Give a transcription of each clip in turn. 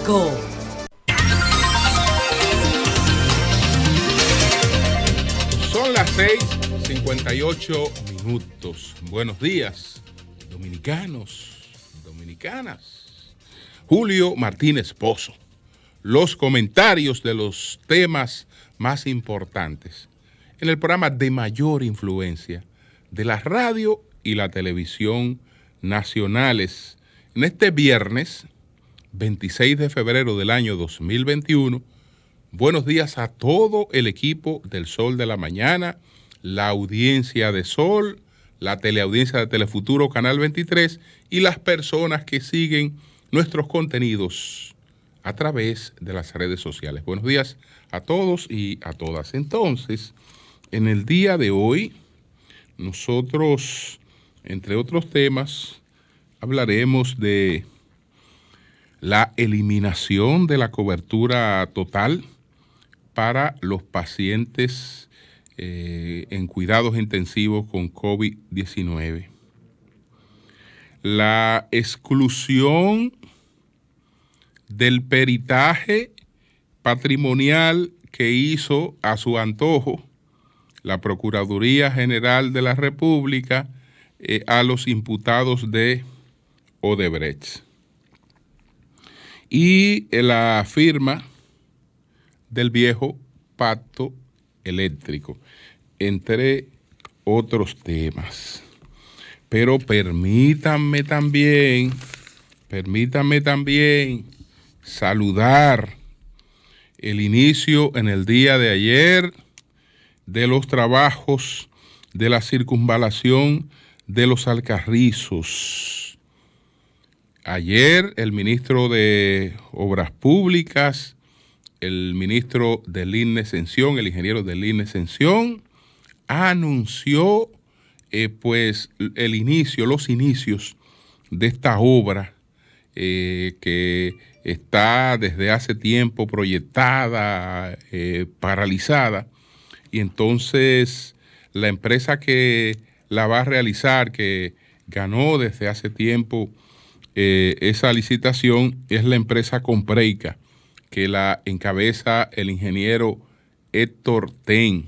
Go. Son las 6:58. Buenos días, dominicanos, dominicanas. Julio Martínez Pozo. Los comentarios de los temas más importantes en el programa de mayor influencia de la radio y la televisión nacionales. En este viernes 26 de febrero del año 2021, buenos días a todo el equipo del Sol de la Mañana, la audiencia de Sol, la teleaudiencia de Telefuturo Canal 23 y las personas que siguen nuestros contenidos a través de las redes sociales. Buenos días a todos y a todas. Entonces, en el día de hoy, nosotros, entre otros temas, hablaremos de la eliminación de la cobertura total para los pacientes en cuidados intensivos con COVID-19. La exclusión del peritaje patrimonial que hizo a su antojo la Procuraduría General de la República a los imputados de Odebrecht. Y la firma del viejo pacto eléctrico, entre otros temas. Pero permítanme también saludar el inicio en el día de ayer de los trabajos de la circunvalación de los Alcarrizos. Ayer el ministro de Obras Públicas, el ministro del INE Exención, el ingeniero del INE Exención, anunció los inicios de esta obra que está desde hace tiempo proyectada, paralizada, y entonces la empresa que la va a realizar, que ganó desde hace tiempo esa licitación, es la empresa Compreica, que la encabeza el ingeniero Héctor Ten.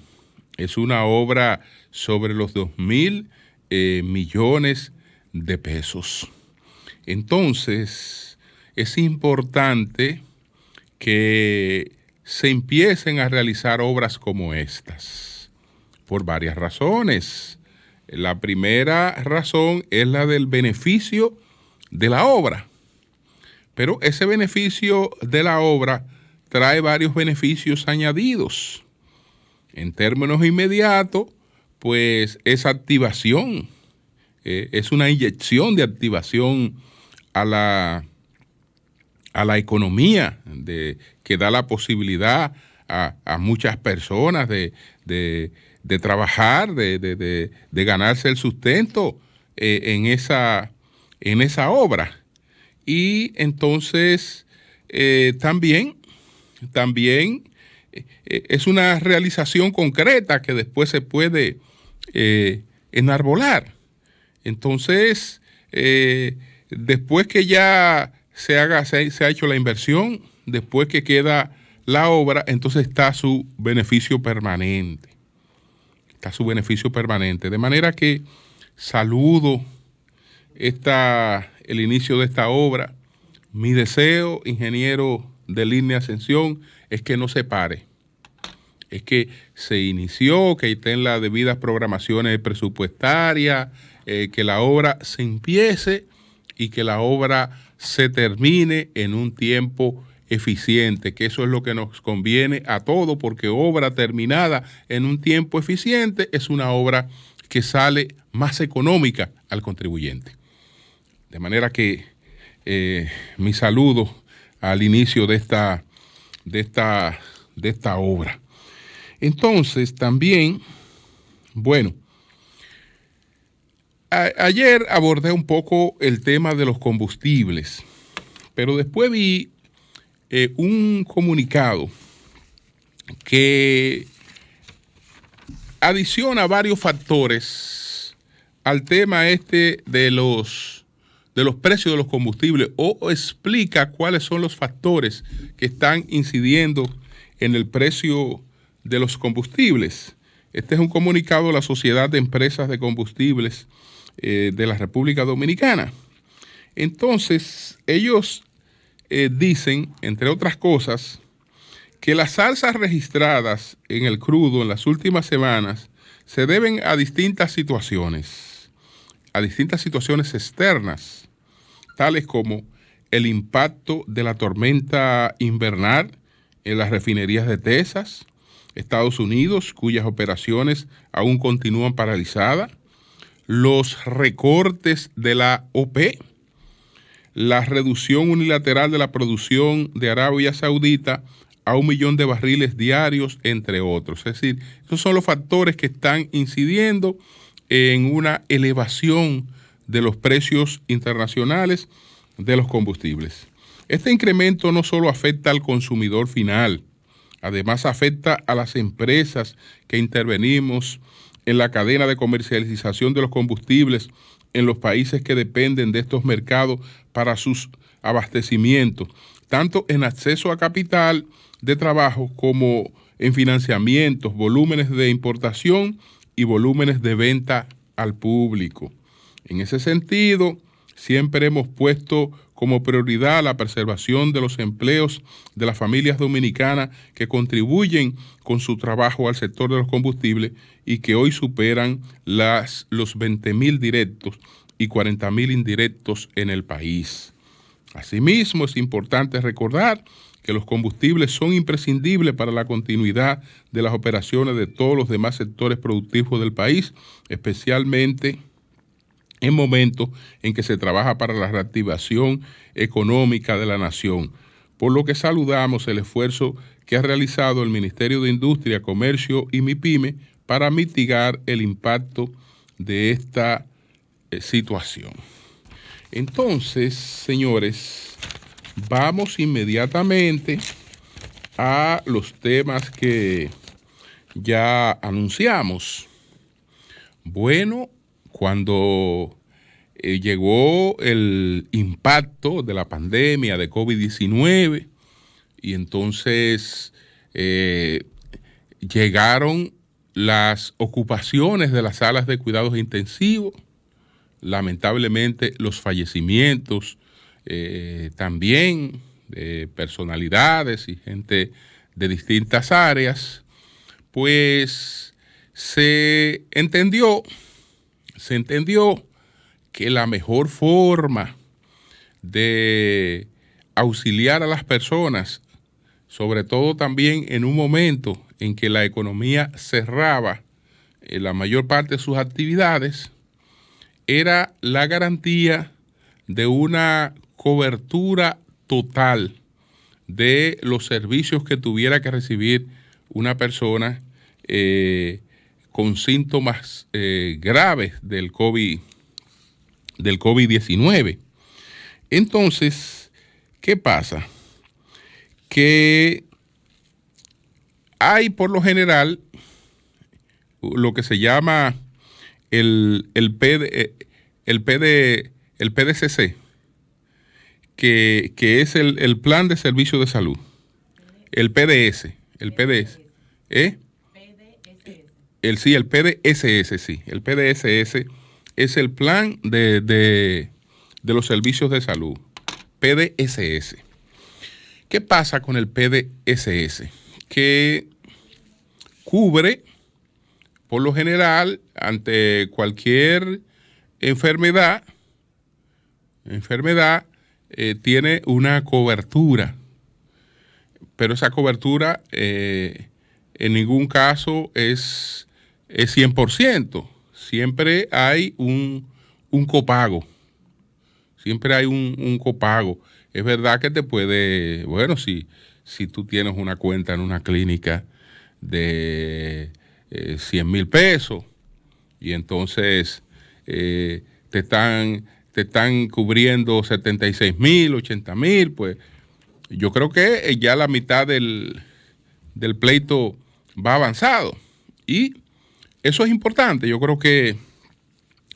Es una obra sobre los 2.000 millones de pesos. Entonces, es importante que se empiecen a realizar obras como estas, por varias razones. La primera razón es la del beneficio de la obra, pero ese beneficio de la obra trae varios beneficios añadidos. En términos inmediatos, pues esa activación es una inyección de activación a la economía, que da la posibilidad a muchas personas de trabajar, de ganarse el sustento en esa obra. Y entonces también es una realización concreta que después se puede enarbolar. Entonces, después que ya se ha hecho la inversión, después que queda la obra, entonces está su beneficio permanente. De manera que saludo el inicio de esta obra. Mi deseo, ingeniero de Línea Ascensión, es que no se pare. Es que se inició, que estén las debidas programaciones presupuestarias, que la obra se empiece y que la obra se termine en un tiempo eficiente, que eso es lo que nos conviene a todos, porque obra terminada en un tiempo eficiente es una obra que sale más económica al contribuyente. De manera que mi saludo al inicio de esta obra. Entonces, también, bueno, ayer abordé un poco el tema de los combustibles, pero después vi un comunicado que adiciona varios factores al tema de los de los precios de los combustibles o explica cuáles son los factores que están incidiendo en el precio de los combustibles. Este es un comunicado de la Sociedad de Empresas de Combustibles de la República Dominicana. Entonces, ellos dicen, entre otras cosas, que las alzas registradas en el crudo en las últimas semanas se deben a distintas situaciones externas, tales como el impacto de la tormenta invernal en las refinerías de Texas, Estados Unidos, cuyas operaciones aún continúan paralizadas, los recortes de la OPEP, la reducción unilateral de la producción de Arabia Saudita a 1 millón de barriles diarios, entre otros. Es decir, esos son los factores que están incidiendo en una elevación de los precios internacionales de los combustibles. Este incremento no solo afecta al consumidor final, además afecta a las empresas que intervenimos en la cadena de comercialización de los combustibles en los países que dependen de estos mercados para sus abastecimientos, tanto en acceso a capital de trabajo como en financiamientos, volúmenes de importación y volúmenes de venta al público. En ese sentido, siempre hemos puesto como prioridad la preservación de los empleos de las familias dominicanas que contribuyen con su trabajo al sector de los combustibles y que hoy superan los 20.000 directos y 40.000 indirectos en el país. Asimismo, es importante recordar que los combustibles son imprescindibles para la continuidad de las operaciones de todos los demás sectores productivos del país, especialmente en momentos en que se trabaja para la reactivación económica de la nación, por lo que saludamos el esfuerzo que ha realizado el Ministerio de Industria, Comercio y MIPYME para mitigar el impacto de esta situación. Entonces, señores, vamos inmediatamente a los temas que ya anunciamos. Bueno, cuando llegó el impacto de la pandemia de COVID-19 y entonces llegaron las ocupaciones de las salas de cuidados intensivos, lamentablemente los fallecimientos también de personalidades y gente de distintas áreas, pues se entendió que la mejor forma de auxiliar a las personas, sobre todo también en un momento en que la economía cerraba la mayor parte de sus actividades, era la garantía de una cobertura total de los servicios que tuviera que recibir una persona con síntomas graves del COVID-19. Entonces, ¿qué pasa? Que hay por lo general lo que se llama el PDCC, que es el Plan de Servicio de Salud, el PDS, el PDS, el PDSS, sí, el PDSS es el Plan de los Servicios de Salud, PDSS. ¿Qué pasa con el PDSS? Que cubre, por lo general, ante cualquier enfermedad, tiene una cobertura, pero esa cobertura en ningún caso es 100%. Siempre hay un copago. Siempre hay un copago. Es verdad que te puede, bueno, si tú tienes una cuenta en una clínica de 100,000 pesos y entonces te están cubriendo 76,000, 80,000, pues yo creo que ya la mitad del pleito va avanzado. Y eso es importante. Yo creo que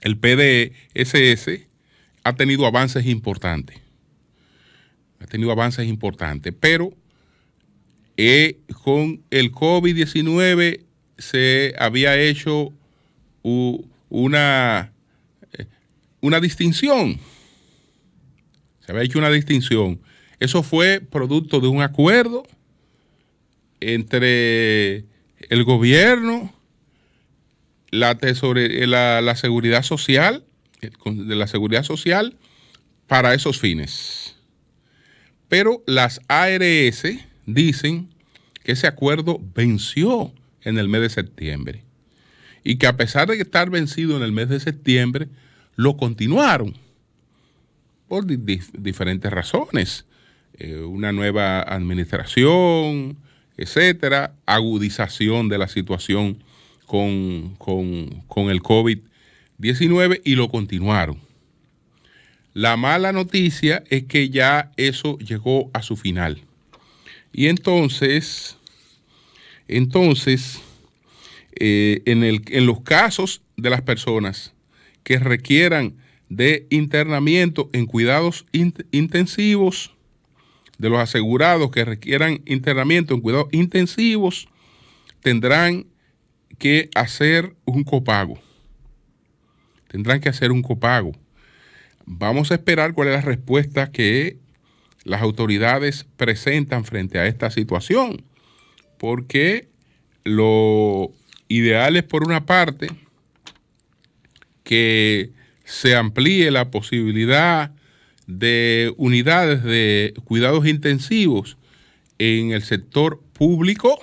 el PDSS ha tenido avances importantes. Pero con el COVID-19 se había hecho una distinción. Se había hecho una distinción. Eso fue producto de un acuerdo entre el gobierno, la seguridad social, de la seguridad social para esos fines. Pero las ARS dicen que ese acuerdo venció en el mes de septiembre y que a pesar de estar vencido en el mes de septiembre, lo continuaron por diferentes razones. Una nueva administración, etcétera, agudización de la situación con el COVID-19 y lo continuaron. La mala noticia es que ya eso llegó a su final. Y entonces en los casos de las personas que requieran de internamiento en cuidados intensivos, de los asegurados que requieran internamiento en cuidados intensivos, tendrán que hacer un copago. Vamos a esperar cuál es la respuesta que las autoridades presentan frente a esta situación, porque lo ideal es, por una parte, que se amplíe la posibilidad de unidades de cuidados intensivos en el sector público,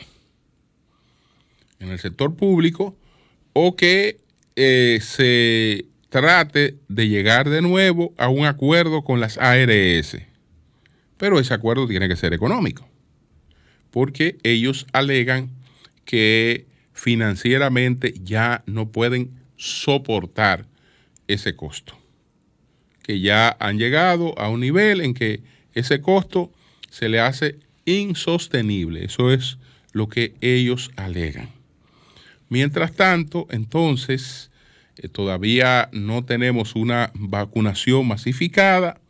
o que se trate de llegar de nuevo a un acuerdo con las ARS. Pero ese acuerdo tiene que ser económico, porque ellos alegan que financieramente ya no pueden soportar ese costo, que ya han llegado a un nivel en que ese costo se le hace insostenible. Eso es lo que ellos alegan. Mientras tanto, entonces, todavía no tenemos una vacunación masificada.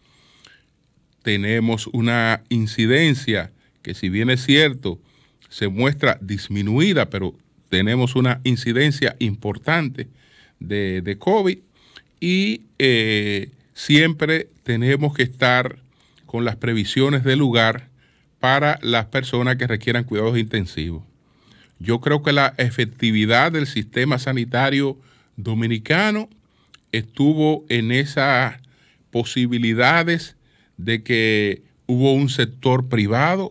Tenemos una incidencia que, si bien es cierto, se muestra disminuida, pero tenemos una incidencia importante de COVID y siempre tenemos que estar con las previsiones del lugar para las personas que requieran cuidados intensivos. Yo creo que la efectividad del sistema sanitario dominicano estuvo en esas posibilidades de que hubo un sector privado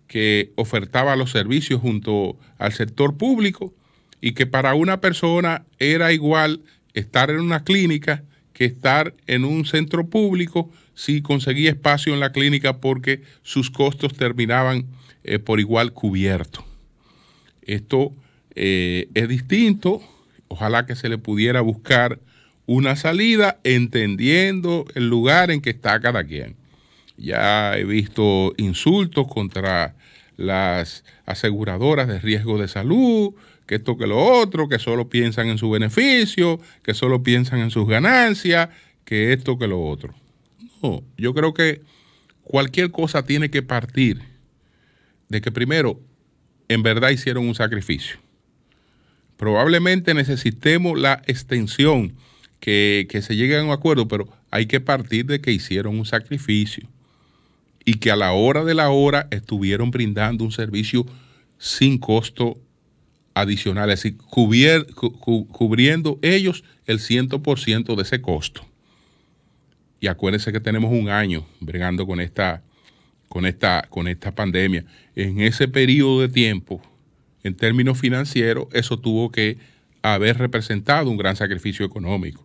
que ofertaba los servicios junto al sector público, y que para una persona era igual estar en una clínica que estar en un centro público si conseguía espacio en la clínica, porque sus costos terminaban por igual cubiertos. Esto es distinto. Ojalá que se le pudiera buscar una salida entendiendo el lugar en que está cada quien. Ya he visto insultos contra las aseguradoras de riesgo de salud, que esto que lo otro, que solo piensan en su beneficio, que solo piensan en sus ganancias, que esto que lo otro. No, yo creo que cualquier cosa tiene que partir de que primero, en verdad hicieron un sacrificio. Probablemente necesitemos la extensión, que se llegue a un acuerdo, pero hay que partir de que hicieron un sacrificio y que a la hora de la hora estuvieron brindando un servicio sin costo adicional, es decir, cubriendo ellos el 100% de ese costo. Y acuérdense que tenemos un año bregando con esta pandemia. En ese periodo de tiempo, en términos financieros, eso tuvo que haber representado un gran sacrificio económico.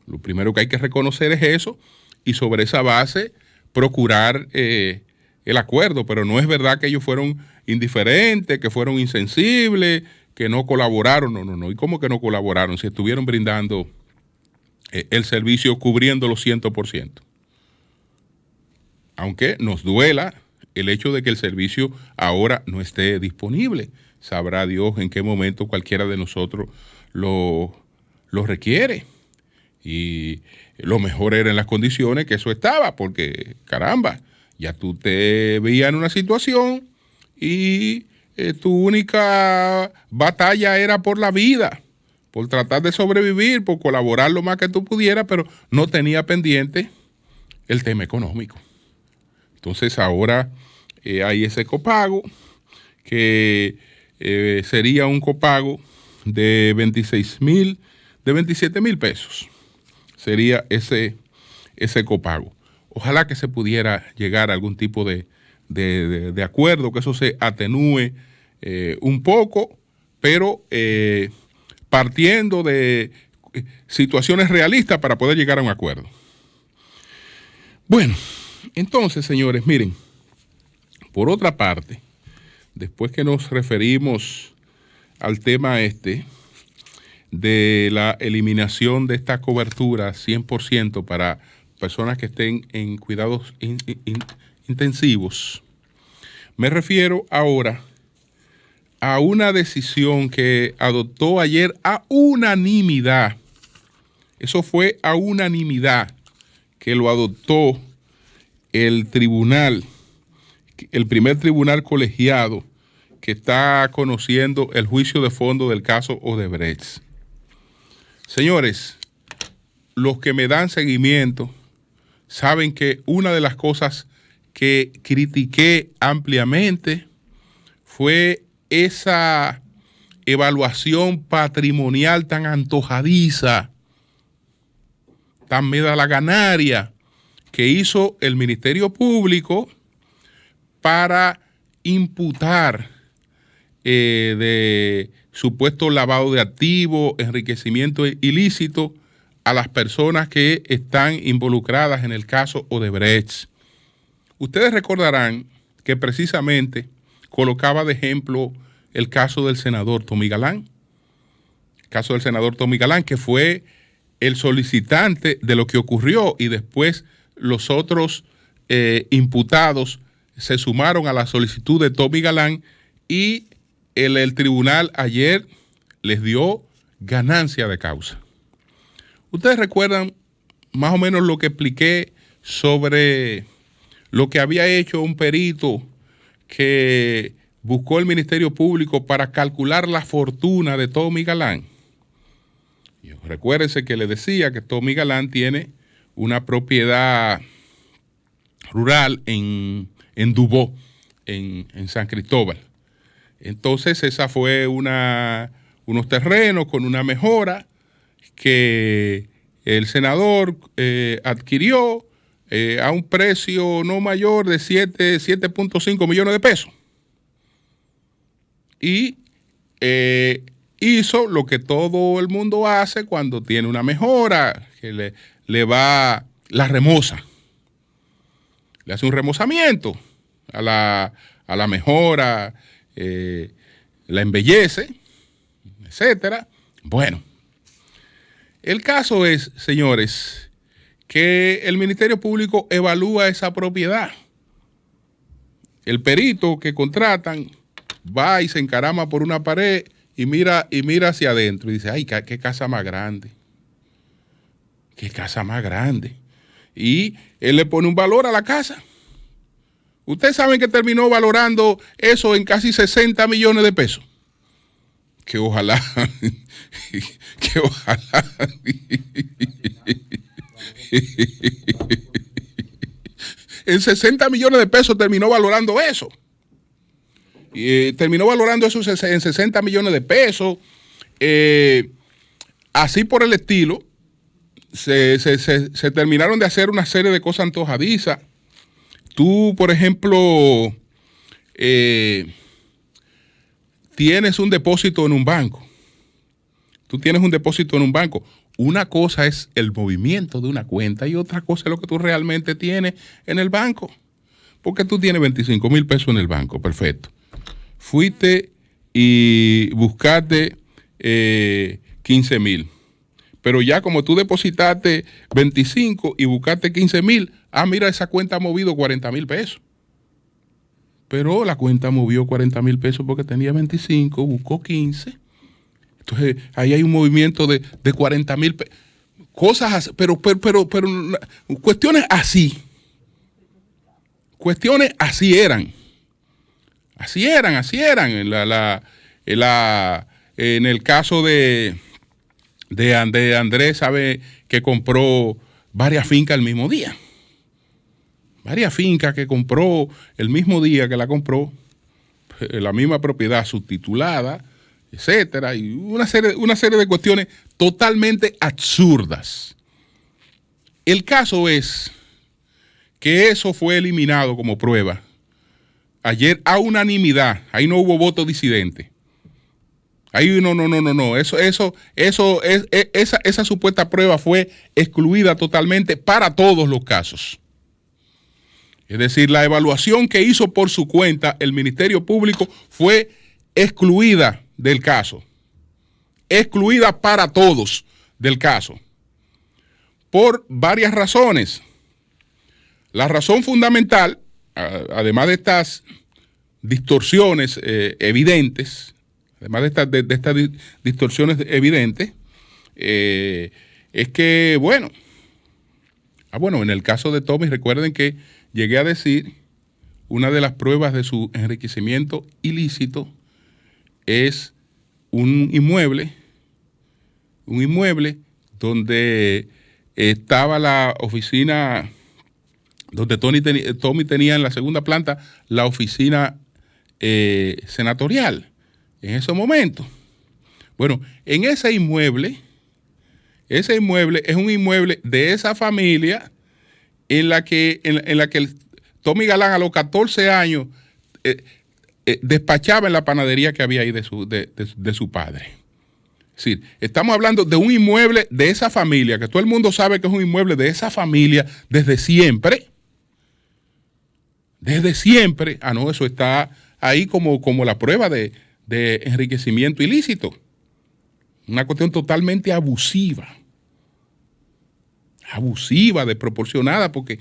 Lo primero que hay que reconocer es eso, y sobre esa base procurar el acuerdo. Pero no es verdad que ellos fueron indiferentes, que fueron insensibles, que no colaboraron. No. ¿Y cómo que no colaboraron si estuvieron brindando el servicio, cubriéndolo 100%? Aunque nos duela el hecho de que el servicio ahora no esté disponible. Sabrá Dios en qué momento cualquiera de nosotros lo requiere. Y lo mejor era en las condiciones que eso estaba, porque caramba, ya tú te veías en una situación y tu única batalla era por la vida, por tratar de sobrevivir, por colaborar lo más que tú pudieras, pero no tenía pendiente el tema económico. Entonces ahora hay ese copago que sería un copago de 27,000 pesos. Sería ese copago. Ojalá que se pudiera llegar a algún tipo de acuerdo, que eso se atenúe un poco, pero partiendo de situaciones realistas para poder llegar a un acuerdo. Bueno, entonces, señores, miren, por otra parte, después que nos referimos al tema de la eliminación de esta cobertura 100% para personas que estén en cuidados intensivos, me refiero ahora a una decisión que adoptó ayer a unanimidad. Eso fue a unanimidad que lo adoptó el tribunal, el primer tribunal colegiado que está conociendo el juicio de fondo del caso Odebrecht. Señores, los que me dan seguimiento saben que una de las cosas que critiqué ampliamente fue esa evaluación patrimonial tan antojadiza, tan medalaganaria que hizo el Ministerio Público para imputar de supuesto lavado de activos, enriquecimiento ilícito a las personas que están involucradas en el caso Odebrecht. Ustedes recordarán que precisamente colocaba de ejemplo el caso del senador Tommy Galán. El caso del senador Tommy Galán, que fue el solicitante de lo que ocurrió, y después los otros imputados se sumaron a la solicitud de Tommy Galán y el tribunal ayer les dio ganancia de causa. Ustedes recuerdan más o menos lo que expliqué sobre lo que había hecho un perito que buscó el Ministerio Público para calcular la fortuna de Tommy Galán. Recuérdense que le decía que Tommy Galán tiene una propiedad rural en Dubó, en San Cristóbal. Entonces esa fue unos terrenos con una mejora que el senador adquirió a un precio no mayor de 7.5 millones de pesos. Y hizo lo que todo el mundo hace cuando tiene una mejora, que le va, la remoza. Le hace un remozamiento a la mejora, la embellece, etcétera. Bueno, el caso es, señores, que el Ministerio Público evalúa esa propiedad. El perito que contratan va y se encarama por una pared y mira hacia adentro y dice, ay, qué casa más grande. Qué casa más grande. Y él le pone un valor a la casa. Ustedes saben que terminó valorando eso en casi 60 millones de pesos. Que ojalá, en 60 millones de pesos terminó valorando eso. Terminó valorando eso en 60 millones de pesos. Así por el estilo, se terminaron de hacer una serie de cosas antojadizas. Tú, por ejemplo, tienes un depósito en un banco. Una cosa es el movimiento de una cuenta y otra cosa es lo que tú realmente tienes en el banco. Porque tú tienes 25,000 pesos en el banco, perfecto. Fuiste y buscaste 15,000. Pero ya como tú depositaste 25 y buscaste 15,000, mira, esa cuenta ha movido 40,000 pesos. Pero la cuenta movió 40,000 pesos porque tenía 25, buscó 15. Entonces, ahí hay un movimiento de 40,000 pesos. cosas así, pero cuestiones así. Cuestiones así eran. Así eran. En el caso de Andrés, sabe que compró varias fincas el mismo día. Varias fincas que compró el mismo día que la compró, la misma propiedad subtitulada, etcétera, y una serie de cuestiones totalmente absurdas. El caso es que eso fue eliminado como prueba ayer a unanimidad. Ahí no hubo voto disidente. Ahí no. Esa supuesta prueba fue excluida totalmente para todos los casos. Es decir, la evaluación que hizo por su cuenta el Ministerio Público fue excluida del caso. Excluida para todos del caso. Por varias razones. La razón fundamental, además de estas distorsiones evidentes, es que, bueno, en el caso de Tommy, recuerden que llegué a decir, una de las pruebas de su enriquecimiento ilícito es un inmueble donde estaba la oficina, donde Tommy tenía en la segunda planta la oficina senatorial en ese momento. Bueno, en ese inmueble es un inmueble de esa familia en la que Tommy Galán a los 14 años despachaba en la panadería que había ahí de su padre. Es decir, estamos hablando de un inmueble de esa familia, que todo el mundo sabe que es un inmueble de esa familia desde siempre. Desde siempre. Eso está ahí como la prueba de enriquecimiento ilícito. Una cuestión totalmente abusiva. Desproporcionada, porque,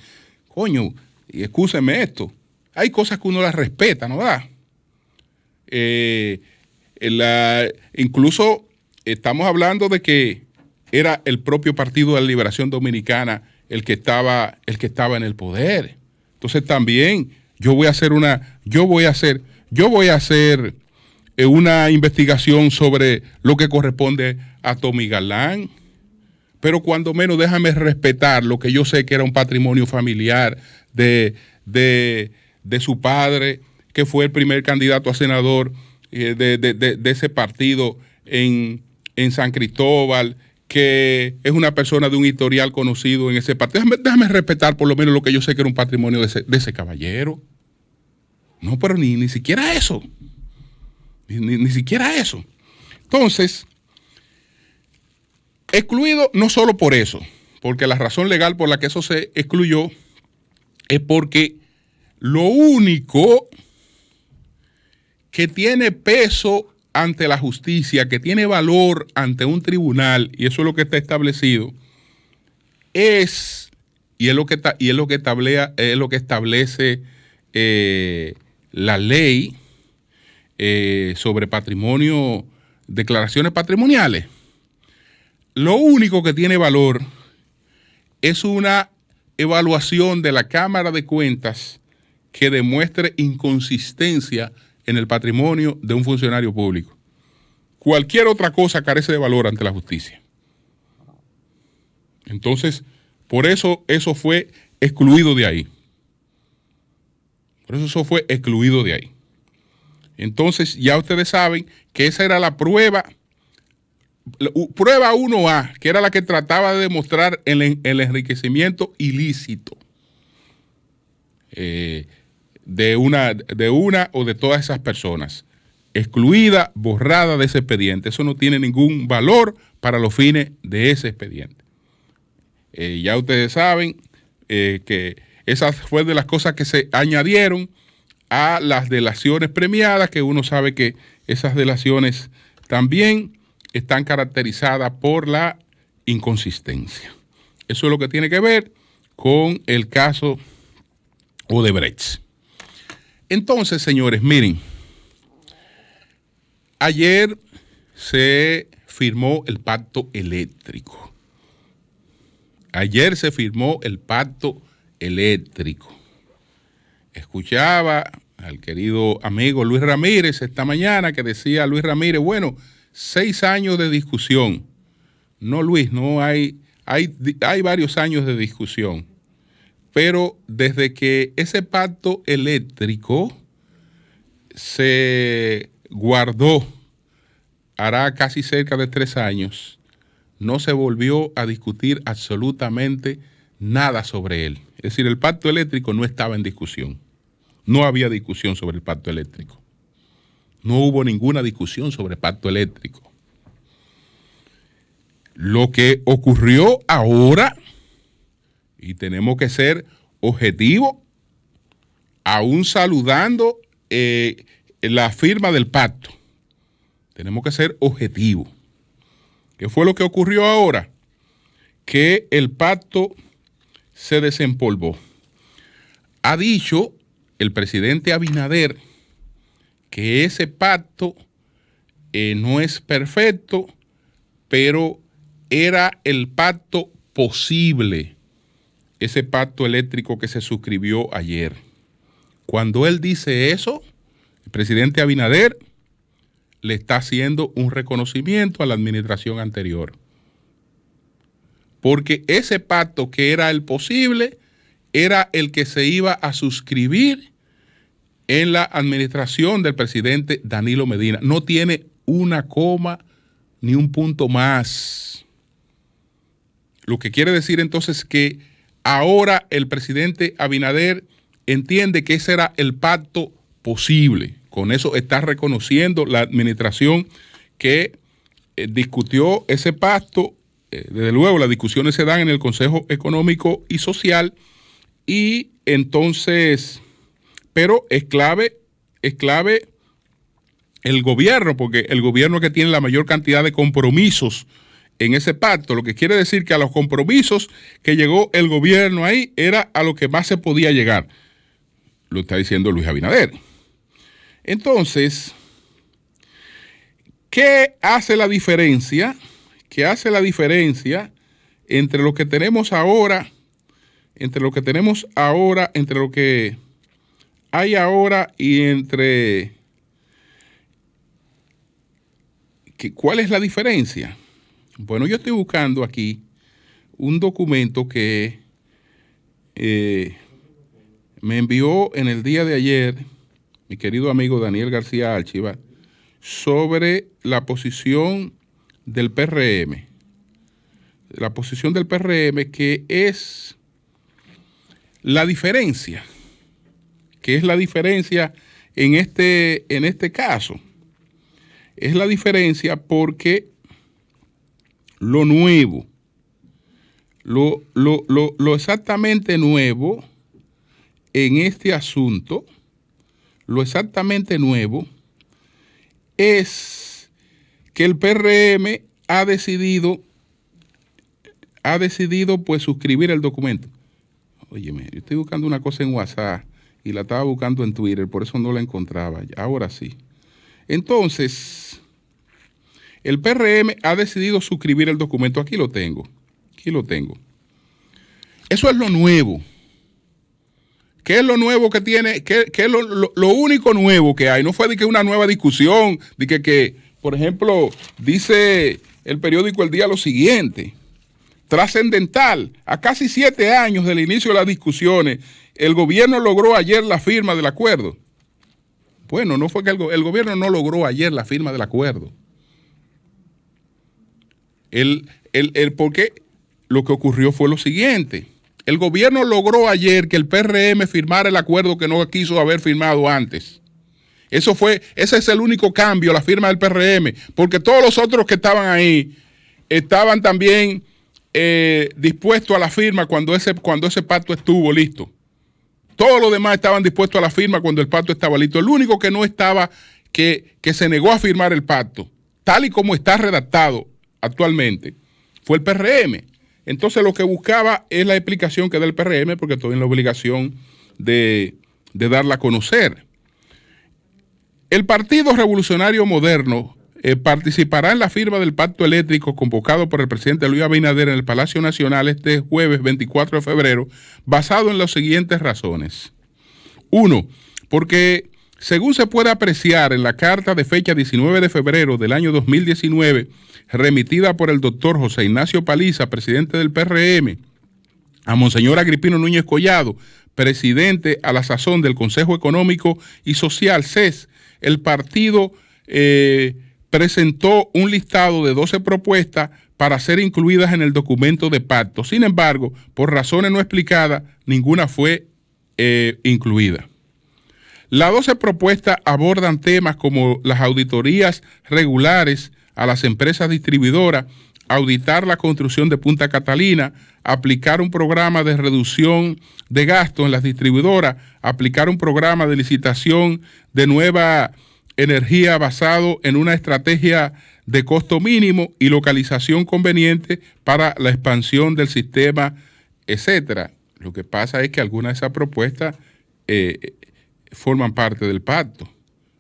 coño, y excúsenme esto, hay cosas que uno las respeta, ¿no va? Incluso estamos hablando de que era el propio Partido de la Liberación Dominicana el que estaba en el poder. Entonces también yo voy a hacer una investigación sobre lo que corresponde a Tommy Galán. Pero cuando menos déjame respetar lo que yo sé que era un patrimonio familiar de su padre, que fue el primer candidato a senador de ese partido en San Cristóbal, que es una persona de un historial conocido en ese partido. Déjame respetar por lo menos lo que yo sé que era un patrimonio de ese caballero. No, pero ni siquiera eso. Ni siquiera eso. Entonces, excluido no solo por eso, porque la razón legal por la que eso se excluyó es porque lo único que tiene peso ante la justicia, que tiene valor ante un tribunal, y eso es lo que está establecido, es lo que establece la ley sobre patrimonio, declaraciones patrimoniales. Lo único que tiene valor es una evaluación de la Cámara de Cuentas que demuestre inconsistencia en el patrimonio de un funcionario público. Cualquier otra cosa carece de valor ante la justicia. Entonces, por eso eso fue excluido de ahí. Entonces, ya ustedes saben que esa era la prueba 1A, que era la que trataba de demostrar el enriquecimiento ilícito de una o de todas esas personas, excluida, borrada de ese expediente. Eso no tiene ningún valor para los fines de ese expediente. Ya ustedes saben que esas fue de las cosas que se añadieron a las delaciones premiadas, que uno sabe que esas delaciones también están caracterizadas por la inconsistencia. Eso es lo que tiene que ver con el caso Odebrecht. Entonces, señores, miren, ayer se firmó el pacto eléctrico. Ayer se firmó el pacto eléctrico. Escuchaba al querido amigo Luis Ramírez esta mañana que decía Luis Ramírez, bueno, 6 años de discusión. No, Luis, no hay varios años de discusión. Pero desde que ese pacto eléctrico se guardó, hará casi cerca de 3 años, no se volvió a discutir absolutamente nada sobre él. Es decir, el pacto eléctrico no estaba en discusión. No había discusión sobre el pacto eléctrico. No hubo ninguna discusión sobre el pacto eléctrico. Lo que ocurrió ahora, y tenemos que ser objetivos, aún saludando la firma del pacto, tenemos que ser objetivos. ¿Qué fue lo que ocurrió ahora? Que el pacto se desempolvó. Ha dicho el presidente Abinader que ese pacto no es perfecto, pero era el pacto posible, ese pacto eléctrico que se suscribió ayer. Cuando él dice eso, el presidente Abinader le está haciendo un reconocimiento a la administración anterior. Porque ese pacto que era el posible, era el que se iba a suscribir en la administración del presidente Danilo Medina. No tiene una coma ni un punto más. Lo que quiere decir entonces que ahora el presidente Abinader entiende que ese era el pacto posible. Con eso está reconociendo la administración que discutió ese pacto. Desde luego las discusiones se dan en el Consejo Económico y Social y entonces, pero es clave el gobierno, porque el gobierno es que tiene la mayor cantidad de compromisos en ese pacto, lo que quiere decir que a los compromisos que llegó el gobierno ahí era a lo que más se podía llegar. Lo está diciendo Luis Abinader. Entonces, ¿qué hace la diferencia? ¿Qué hace la diferencia entre lo que tenemos ahora, entre lo que hay ahora y entre... ¿Cuál es la diferencia? Bueno, yo estoy buscando aquí un documento que me envió en el día de ayer mi querido amigo Daniel García Alchivar sobre la posición del PRM. La posición del PRM, que es la diferencia, en este caso. Es la diferencia porque lo nuevo, lo exactamente nuevo en este asunto, lo exactamente nuevo es que el PRM ha decidido pues suscribir el documento. Óyeme, yo estoy buscando una cosa en WhatsApp y la estaba buscando en Twitter, por eso no la encontraba. Ahora sí. Entonces, el PRM ha decidido suscribir el documento. Aquí lo tengo. Eso es lo nuevo. ¿Qué es lo nuevo que tiene? ¿Qué es lo único nuevo que hay? No fue de que una nueva discusión, de que, por ejemplo, dice el periódico El Día lo siguiente: trascendental, a casi 7 años del inicio de las discusiones, el gobierno logró ayer la firma del acuerdo. Bueno, no fue que el gobierno no logró ayer la firma del acuerdo. Porque lo que ocurrió fue lo siguiente: el gobierno logró ayer que el PRM firmara el acuerdo que no quiso haber firmado antes. Ese es el único cambio, la firma del PRM, porque todos los otros que estaban ahí estaban también dispuestos a la firma cuando ese pacto estuvo listo. Todos los demás estaban dispuestos a la firma cuando el pacto estaba listo. El único que no estaba, que se negó a firmar el pacto, tal y como está redactado actualmente, fue el PRM. Entonces lo que buscaba es la explicación que da el PRM, porque estoy en la obligación de darla a conocer. El Partido Revolucionario Moderno participará en la firma del pacto eléctrico convocado por el presidente Luis Abinader en el Palacio Nacional este jueves 24 de febrero, basado en las siguientes razones. 1. Porque según se puede apreciar en la carta de fecha 19 de febrero del año 2019, remitida por el doctor José Ignacio Paliza, presidente del PRM, a Monseñor Agripino Núñez Collado, presidente a la sazón del Consejo Económico y Social, CES, el partido presentó un listado de 12 propuestas para ser incluidas en el documento de pacto. Sin embargo, por razones no explicadas, ninguna fue incluida. Las 12 propuestas abordan temas como las auditorías regulares a las empresas distribuidoras, auditar la construcción de Punta Catalina, aplicar un programa de reducción de gastos en las distribuidoras, aplicar un programa de licitación de nueva energía basado en una estrategia de costo mínimo y localización conveniente para la expansión del sistema, etcétera. Lo que pasa es que algunas de esas propuestas forman parte del pacto.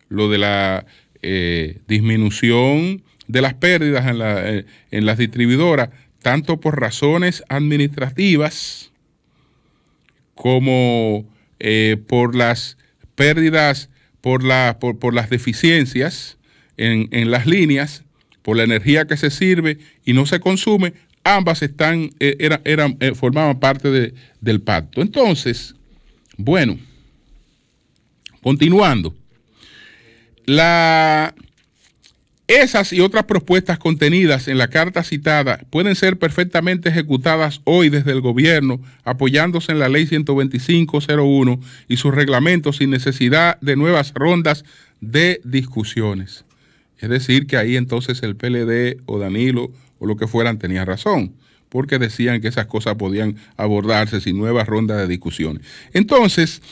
Lo de la disminución de las pérdidas en las distribuidoras, tanto por razones administrativas como por las pérdidas, por las deficiencias en las líneas, por la energía que se sirve y no se consume, ambas formaban parte del pacto. Entonces, bueno, continuando, esas y otras propuestas contenidas en la carta citada pueden ser perfectamente ejecutadas hoy desde el gobierno, apoyándose en la ley 125.01 y sus reglamentos sin necesidad de nuevas rondas de discusiones. Es decir, que ahí entonces el PLD o Danilo o lo que fueran tenían razón, porque decían que esas cosas podían abordarse sin nuevas rondas de discusiones. Entonces,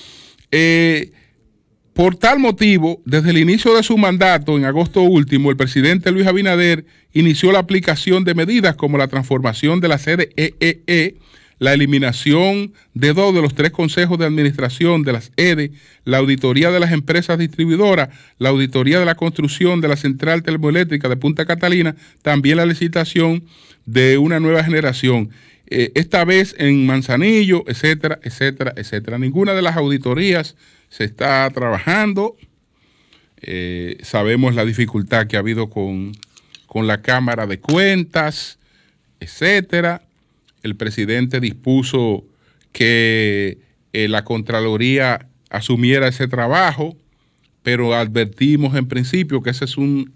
por tal motivo, desde el inicio de su mandato, en agosto último, el presidente Luis Abinader inició la aplicación de medidas como la transformación de la sede EEE, la eliminación de 2 de los 3 consejos de administración de las EDE, la auditoría de las empresas distribuidoras, la auditoría de la construcción de la central termoeléctrica de Punta Catalina, también la licitación de una nueva generación, esta vez en Manzanillo, etcétera, etcétera, etcétera. Ninguna de las auditorías se está trabajando. Sabemos la dificultad que ha habido con la Cámara de Cuentas, etcétera. El presidente dispuso que la Contraloría asumiera ese trabajo, pero advertimos en principio que esa es una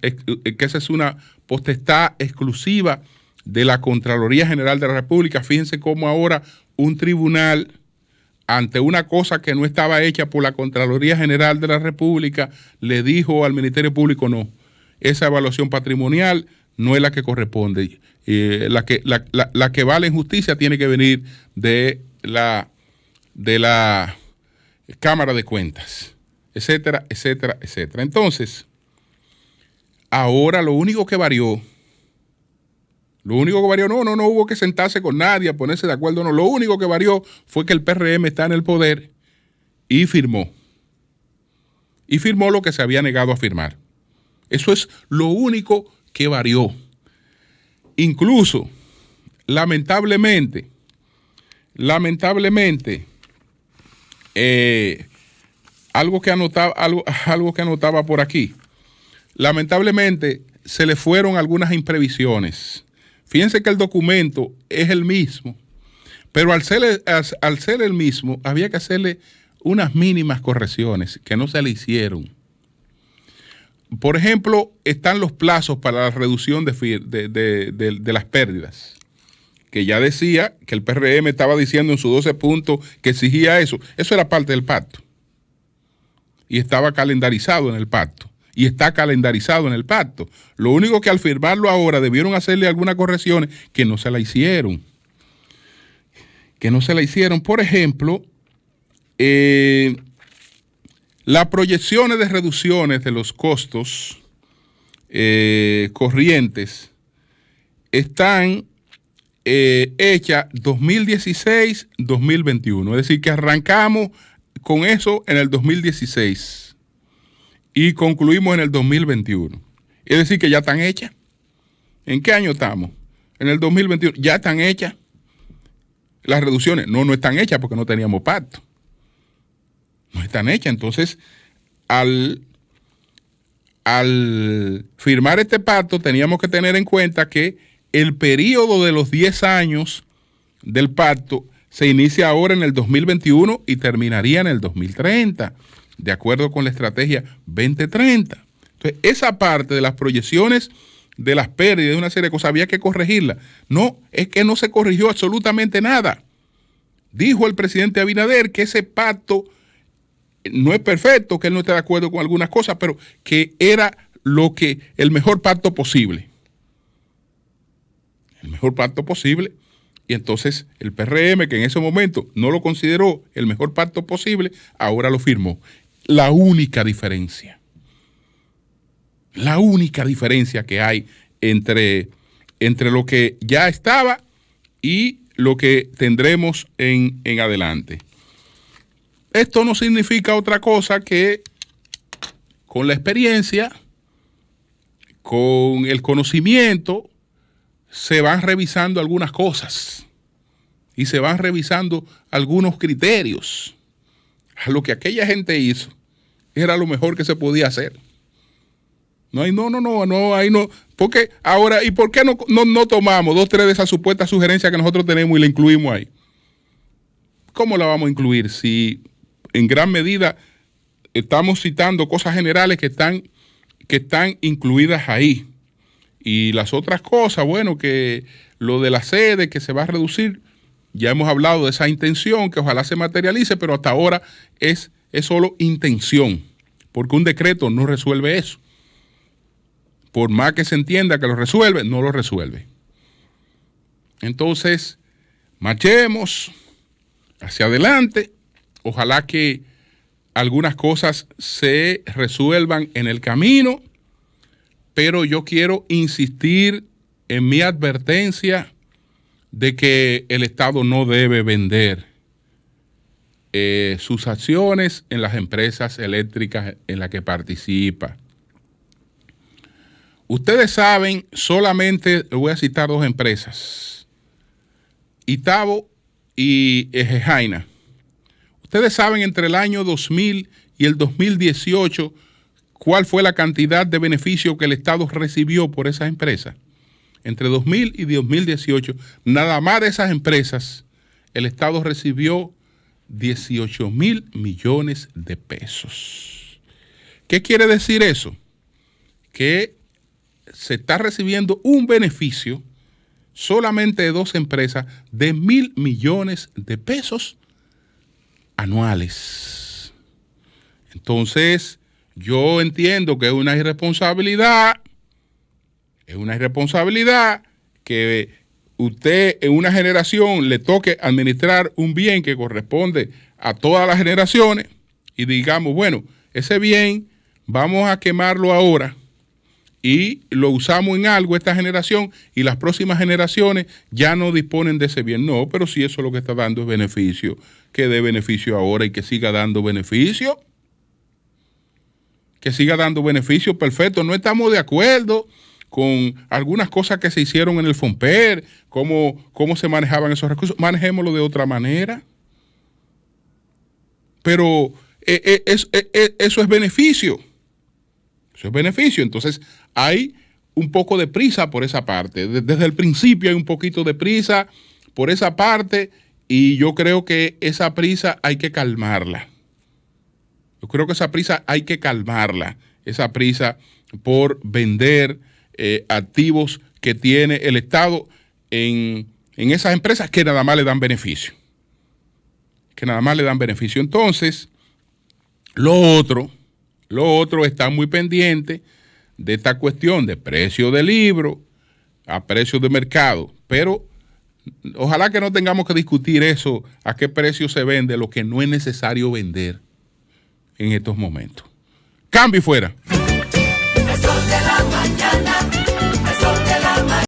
potestad exclusiva de la Contraloría General de la República. Fíjense cómo ahora un tribunal, ante una cosa que no estaba hecha por la Contraloría General de la República, le dijo al Ministerio Público: no, esa evaluación patrimonial no es la que corresponde. La que vale en justicia tiene que venir de la Cámara de Cuentas, etcétera, etcétera, etcétera. Entonces, ahora lo único que varió, no hubo que sentarse con nadie a ponerse de acuerdo, no. Lo único que varió fue que el PRM está en el poder y firmó. Y firmó lo que se había negado a firmar. Eso es lo único que varió. Incluso, lamentablemente, algo que anotaba por aquí, lamentablemente se le fueron algunas imprevisiones. Fíjense que el documento es el mismo, pero al ser el mismo, había que hacerle unas mínimas correcciones que no se le hicieron. Por ejemplo, están los plazos para la reducción de las pérdidas, que ya decía que el PRM estaba diciendo en sus 12 puntos que exigía eso. Eso era parte del pacto. Y estaba calendarizado en el pacto. Y está calendarizado en el pacto. Lo único que al firmarlo ahora debieron hacerle algunas correcciones que no se la hicieron. Por ejemplo, las proyecciones de reducciones de los costos corrientes están hechas 2016-2021. Es decir, que arrancamos con eso en el 2016 y concluimos en el 2021. Es decir, que ya están hechas. ¿En qué año estamos? En el 2021. ¿Ya están hechas las reducciones? No están hechas porque no teníamos pacto. No están hechas. Entonces, al firmar este pacto, teníamos que tener en cuenta que el periodo de los 10 años del pacto se inicia ahora en el 2021 y terminaría en el 2030, de acuerdo con la estrategia 2030. Entonces, esa parte de las proyecciones de las pérdidas, de una serie de cosas, había que corregirla. No, es que no se corrigió absolutamente nada. Dijo el presidente Abinader que ese pacto no es perfecto, que él no está de acuerdo con algunas cosas, pero que era el mejor pacto posible. El mejor pacto posible. Y entonces el PRM, que en ese momento no lo consideró el mejor pacto posible, ahora lo firmó. La única diferencia que hay entre lo que ya estaba y lo que tendremos en adelante. Esto no significa otra cosa que con la experiencia, con el conocimiento, se van revisando algunas cosas y se van revisando algunos criterios. Lo que aquella gente hizo era lo mejor que se podía hacer. Ahí no. Porque ahora, ¿y por qué no tomamos 2 o 3 de esas supuestas sugerencias que nosotros tenemos y la incluimos ahí? ¿Cómo la vamos a incluir si en gran medida estamos citando cosas generales que están incluidas ahí? Y las otras cosas, bueno, que lo de la sede que se va a reducir, ya hemos hablado de esa intención que ojalá se materialice, pero hasta ahora es solo intención, porque un decreto no resuelve eso. Por más que se entienda que lo resuelve, no lo resuelve. Entonces, marchemos hacia adelante. Ojalá que algunas cosas se resuelvan en el camino, pero yo quiero insistir en mi advertencia de que el Estado no debe vender sus acciones en las empresas eléctricas en las que participa. Ustedes saben, solamente voy a citar 2 empresas, Itabo y Ejejaina. Ustedes saben entre el año 2000 y el 2018 cuál fue la cantidad de beneficio que el Estado recibió por esas empresas. Entre 2000 y 2018, nada más de esas empresas, el Estado recibió 18,000 millones de pesos. ¿Qué quiere decir eso? Que se está recibiendo un beneficio solamente de 2 empresas de 1,000 millones de pesos anuales. Entonces, yo entiendo que es una irresponsabilidad que usted en una generación le toque administrar un bien que corresponde a todas las generaciones y digamos, bueno, ese bien vamos a quemarlo ahora y lo usamos en algo esta generación y las próximas generaciones ya no disponen de ese bien. No, pero si eso lo que está dando es beneficio, que dé beneficio ahora y que siga dando beneficio. Que siga dando beneficio, perfecto. No estamos de acuerdo con algunas cosas que se hicieron en el FONPER, cómo se manejaban esos recursos. Manejémoslo de otra manera. Pero eso es beneficio. Eso es beneficio. Entonces, hay un poco de prisa por esa parte. Desde el principio hay un poquito de prisa por esa parte y yo creo que esa prisa hay que calmarla. Esa prisa por vender activos que tiene el Estado en esas empresas que nada más le dan beneficio. Entonces, lo otro está muy pendiente de esta cuestión de precio de libro a precio de mercado, pero ojalá que no tengamos que discutir eso, a qué precio se vende lo que no es necesario vender en estos momentos. Cambio y fuera.